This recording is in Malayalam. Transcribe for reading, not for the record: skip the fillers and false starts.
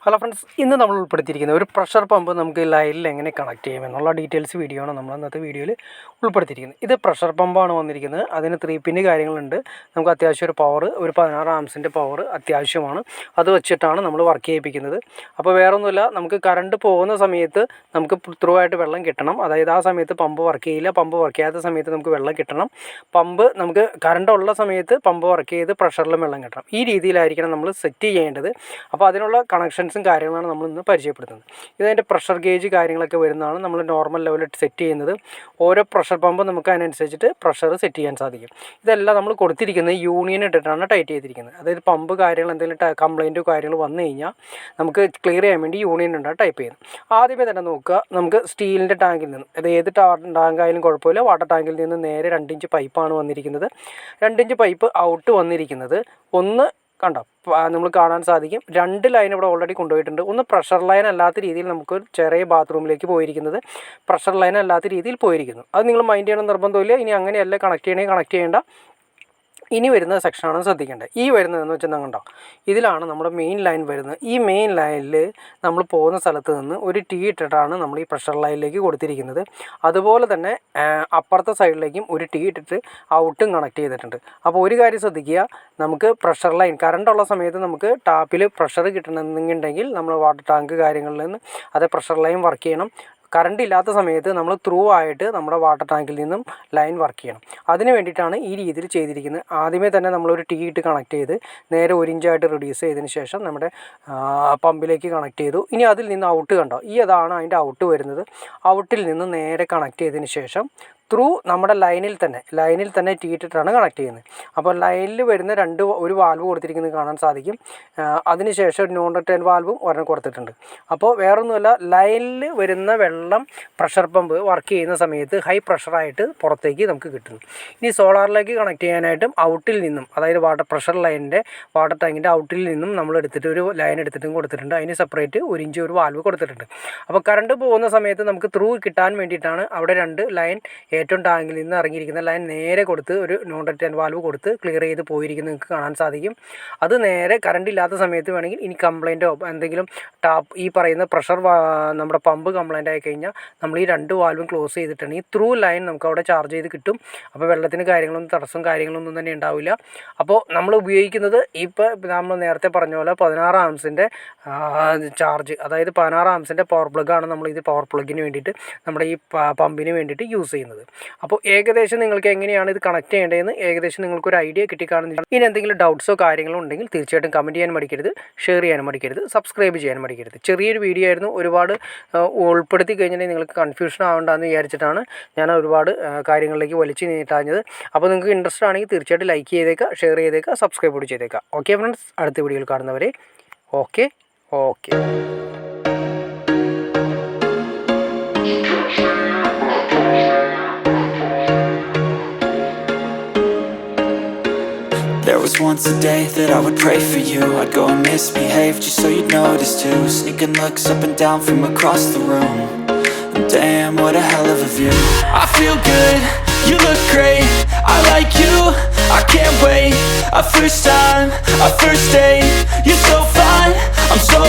ഹലോ ഫ്രണ്ട്സ്, ഇന്ന് നമ്മൾ ഉൾപ്പെടുത്തിയിരിക്കുന്ന ഒരു പ്രഷർ പമ്പ് നമുക്ക് ലൈനിൽ എങ്ങനെ കണക്ട് ചെയ്യാമെന്നുള്ള ഡീറ്റെയിൽസ് വീഡിയോ ആണ് നമ്മൾ ഇന്നത്തെ വീഡിയോയിൽ ഉൾപ്പെടുത്തിയിരിക്കുന്നത്. ഇത് പ്രഷർ പമ്പാണ് വന്നിരിക്കുന്നത്. അതിന് 3 പിൻ കാര്യങ്ങളുണ്ട്. നമുക്ക് അത്യാവശ്യം ഒരു പവർ, ഒരു 16 ആംസിൻ്റെ പവർ അത്യാവശ്യമാണ്. അത് വെച്ചിട്ടാണ് നമ്മൾ വർക്ക് ചെയ്യിപ്പിക്കുന്നത്. അപ്പോൾ വേറൊന്നുമില്ല, നമുക്ക് കറണ്ട് പോകുന്ന സമയത്ത് നമുക്ക് ത്രൂ ആയിട്ട് വെള്ളം കിട്ടണം. അതായത് ആ സമയത്ത് പമ്പ് വർക്ക് ചെയ്യില്ല. പമ്പ് വർക്ക് ചെയ്യാത്ത സമയത്ത് നമുക്ക് വെള്ളം കിട്ടണം. പമ്പ് നമുക്ക് കറണ്ട് ഉള്ള സമയത്ത് പമ്പ് വർക്ക് ചെയ്ത് പ്രഷറിലും വെള്ളം കിട്ടണം. ഈ രീതിയിലായിരിക്കണം നമ്മൾ സെറ്റ് ചെയ്യേണ്ടത്. അപ്പോൾ അതിനുള്ള കണക്ഷൻസും കാര്യങ്ങളാണ് നമ്മൾ ഇന്ന് പരിചയപ്പെടുത്തുന്നത്. ഇതിൻ്റെ പ്രഷർ ഗേജ് കാര്യങ്ങളൊക്കെ വരുന്നതാണ്. നമ്മൾ നോർമൽ ലെവലിൽ സെറ്റ് ചെയ്യുന്നത്. ഓരോ പ്രഷർ പമ്പ് നമുക്ക് അതിനനുസരിച്ചിട്ട് പ്രഷർ സെറ്റ് ചെയ്യാൻ സാധിക്കും. ഇതെല്ലാം നമ്മൾ കൊടുത്തിരിക്കുന്നത് യൂണിയൻ ഇട്ടിട്ടാണ് ടൈറ്റ് ചെയ്തിരിക്കുന്നത്. അതായത് പമ്പ് കാര്യങ്ങൾ എന്തെങ്കിലും കംപ്ലൈൻറ്റോ കാര്യങ്ങൾ വന്നു കഴിഞ്ഞാൽ നമുക്ക് ക്ലിയർ ചെയ്യാൻ വേണ്ടി യൂണിയൻ ഉണ്ടാകും ടൈപ്പ് ചെയ്യുന്നത്. ആദ്യമേ തന്നെ നോക്കുക, നമുക്ക് സ്റ്റീലിൻ്റെ ടാങ്കിൽ നിന്നും, അത് ഏത് ടാങ്കായാലും കുഴപ്പമില്ല, വാട്ടർ ടാങ്കിൽ നിന്ന് നേരെ 2 ഇഞ്ച് പൈപ്പാണ് വന്നിരിക്കുന്നത്. 2 ഇഞ്ച് പൈപ്പ് ഔട്ട് വന്നിരിക്കുന്നത് ഒന്ന് കണ്ടോ, നമ്മൾ കാണാൻ സാധിക്കും. 2 ലൈൻ ഇവിടെ ഓൾറെഡി കൊണ്ടുപോയിട്ടുണ്ട്. ഒന്ന് പ്രഷർ ലൈൻ അല്ലാത്ത രീതിയിൽ നമുക്ക് ചെറിയ ബാത്റൂമിലേക്ക് പോയിരിക്കുന്നത് പ്രഷർ ലൈൻ അല്ലാത്ത രീതിയിൽ പോയിരിക്കുന്നു. അത് നിങ്ങൾ മൈൻഡ് ചെയ്യണം നിർബന്ധമില്ല. ഇനി അങ്ങനെയല്ല കണക്ട് ചെയ്യണമെങ്കിൽ കണക്ട് ചെയ്യേണ്ട. ഇനി വരുന്ന സെക്ഷനാണ് ശ്രദ്ധിക്കേണ്ടത്. ഈ വരുന്നതെന്ന് വെച്ചാൽ കണ്ടോ, ഇതിലാണ് നമ്മുടെ മെയിൻ ലൈൻ വരുന്നത്. ഈ മെയിൻ ലൈനിൽ നമ്മൾ പോകുന്ന സ്ഥലത്ത് നിന്ന് ഒരു ടീ ഇട്ടിട്ടാണ് നമ്മൾ ഈ പ്രഷർ ലൈനിലേക്ക് കൊടുത്തിരിക്കുന്നത്. അതുപോലെ തന്നെ അപ്പുറത്തെ സൈഡിലേക്കും ഒരു ടീ ഇട്ടിട്ട് ഔട്ടും കണക്ട് ചെയ്തിട്ടുണ്ട്. അപ്പോൾ ഒരു കാര്യം ശ്രദ്ധിക്കുക, നമുക്ക് പ്രഷർ ലൈൻ കറണ്ടുള്ള സമയത്ത് നമുക്ക് ടാപ്പിൽ പ്രഷർ കിട്ടണമെന്നുണ്ടെങ്കിൽ നമ്മൾ വാട്ടർ ടാങ്ക് കാര്യങ്ങളിൽ നിന്ന് അത് പ്രഷർ ലൈൻ വർക്ക് ചെയ്യണം. കറണ്ട് ഇല്ലാത്ത സമയത്ത് നമ്മൾ ത്രൂ ആയിട്ട് നമ്മുടെ വാട്ടർ ടാങ്കിൽ നിന്നും ലൈൻ വർക്ക് ചെയ്യണം. അതിന് വേണ്ടിയിട്ടാണ് ഈ രീതിയിൽ ചെയ്തിരിക്കുന്നത്. ആദ്യമേ തന്നെ നമ്മളൊരു ടീ ഇട്ട് കണക്ട് ചെയ്ത് നേരെ 1 ഇഞ്ചായിട്ട് റിഡ്യൂസ് ചെയ്തതിന് ശേഷം നമ്മുടെ പമ്പിലേക്ക് കണക്ട് ചെയ്തു. ഇനി അതിൽ നിന്ന് ഔട്ട് കണ്ടോ, അതാണ് അതിൻ്റെ ഔട്ട് വരുന്നത്. ഔട്ടിൽ നിന്ന് നേരെ കണക്ട് ചെയ്തതിന് ശേഷം ത്രൂ നമ്മുടെ ലൈനിൽ തന്നെ ടീ ഇട്ടിട്ടാണ് കണക്ട് ചെയ്യുന്നത്. അപ്പോൾ ലൈനിൽ വരുന്ന ഒരു വാൽവ് കൊടുത്തിരിക്കുന്നത് കാണാൻ സാധിക്കും. അതിനുശേഷം ഒരു നോൺ റിട്ടേൺ വാൽവും ഒരെണ്ണം കൊടുത്തിട്ടുണ്ട്. അപ്പോൾ വേറൊന്നുമല്ല, ലൈനിൽ വരുന്ന വെള്ളം പ്രഷർ പമ്പ് വർക്ക് ചെയ്യുന്ന സമയത്ത് ഹൈ പ്രഷറായിട്ട് പുറത്തേക്ക് നമുക്ക് കിട്ടുന്നു. ഇനി സോളാറിലേക്ക് കണക്ട് ചെയ്യാനായിട്ടും ഔട്ടിൽ നിന്നും, അതായത് പ്രഷർ ലൈനിൻ്റെ വാട്ടർ ടാങ്കിൻ്റെ ഔട്ടിൽ നിന്നും നമ്മൾ എടുത്തിട്ട് ഒരു ലൈൻ എടുത്തിട്ടും കൊടുത്തിട്ടുണ്ട്. അതിന് സെപ്പറേറ്റ് 1 ഇഞ്ച് ഒരു വാൽവ് കൊടുത്തിട്ടുണ്ട്. അപ്പോൾ കറണ്ട് പോകുന്ന സമയത്ത് നമുക്ക് ത്രൂ കിട്ടാൻ വേണ്ടിയിട്ടാണ് അവിടെ 2 ലൈൻ ഏറ്റവും ടാങ്കിൽ നിന്ന് ഇറങ്ങിയിരിക്കുന്ന ലൈൻ നേരെ കൊടുത്ത് ഒരു നോൺ റിട്ടേൺ വാൽവ് കൊടുത്ത് ക്ലിയർ ചെയ്ത് പോയിരിക്കുന്നത് നിങ്ങൾക്ക് കാണാൻ സാധിക്കും. അത് നേരെ കറണ്ട് ഇല്ലാത്ത സമയത്ത് വേണമെങ്കിൽ ഇനി കംപ്ലൈൻറ്റോ എന്തെങ്കിലും ഈ പറയുന്ന പ്രഷർ നമ്മുടെ പമ്പ് കംപ്ലൈൻ്റ് ആയി കഴിഞ്ഞാൽ നമ്മൾ ഈ 2 വാൽവും ക്ലോസ് ചെയ്തിട്ടുണ്ടെങ്കിൽ ത്രൂ ലൈൻ നമുക്ക് അവിടെ ചാർജ് ചെയ്ത് കിട്ടും. അപ്പോൾ വെള്ളത്തിന് കാര്യങ്ങളൊന്നും തന്നെ ഉണ്ടാവില്ല. അപ്പോൾ നമ്മൾ ഉപയോഗിക്കുന്നത് ഇപ്പോൾ നമ്മൾ നേരത്തെ പറഞ്ഞ പോലെ 16 ആംസിൻ്റെ ചാർജ്, അതായത് 16 ആംസിൻ്റെ പവർ പ്ലഗാണ് നമ്മൾ ഇത് പവർ പ്ലഗിന് വേണ്ടിയിട്ട് നമ്മുടെ ഈ പമ്പിന് വേണ്ടിയിട്ട് യൂസ് ചെയ്യുന്നത്. അപ്പോൾ ഏകദേശം നിങ്ങൾക്ക് എങ്ങനെയാണ് ഇത് കണക്ട് ചെയ്യേണ്ടതെന്ന് ഏകദേശം നിങ്ങൾക്കൊരു ഐഡിയ കിട്ടിക്കാണുന്നില്ല. ഇനി എന്തെങ്കിലും ഡൗട്ട്സോ കാര്യങ്ങളോ ഉണ്ടെങ്കിൽ തീർച്ചയായിട്ടും കമൻറ്റ് ചെയ്യാൻ മടിക്കരുത്, ഷെയർ ചെയ്യാനും മടിക്കരുത്, സബ്സ്ക്രൈബ് ചെയ്യാൻ മടിക്കരുത്. ചെറിയൊരു വീഡിയോ ആയിരുന്നു. ഒരുപാട് ഉൾപ്പെടുത്തി കഴിഞ്ഞിട്ടുണ്ടെങ്കിൽ നിങ്ങൾക്ക് കൺഫ്യൂഷൻ ആവേണ്ടെന്ന് വിചാരിച്ചിട്ടാണ് ഞാൻ ഒരുപാട് കാര്യങ്ങളിലേക്ക് വലിച്ചു നീട്ടാഞ്ഞത്. അപ്പോൾ നിങ്ങൾക്ക് ഇൻട്രസ്റ്റ് ആണെങ്കിൽ തീർച്ചയായിട്ടും ലൈക്ക് ചെയ്തേക്കുക, ഷെയർ ചെയ്തേക്കുക, സബ്സ്ക്രൈബ് കൂടി ചെയ്തേക്കുക. ഓക്കെ ഫ്രണ്ട്സ്, അടുത്ത വീഡിയോയിൽ കാണുന്നവരെ okay. There was once a day that I would pray for you. I'd go and misbehave just so you'd notice too. Sneaking looks up and down from across the room. And damn, what a hell of a view. I feel good, you look great, I like you, I can't wait. A first time, a first date, you're so fine, I'm so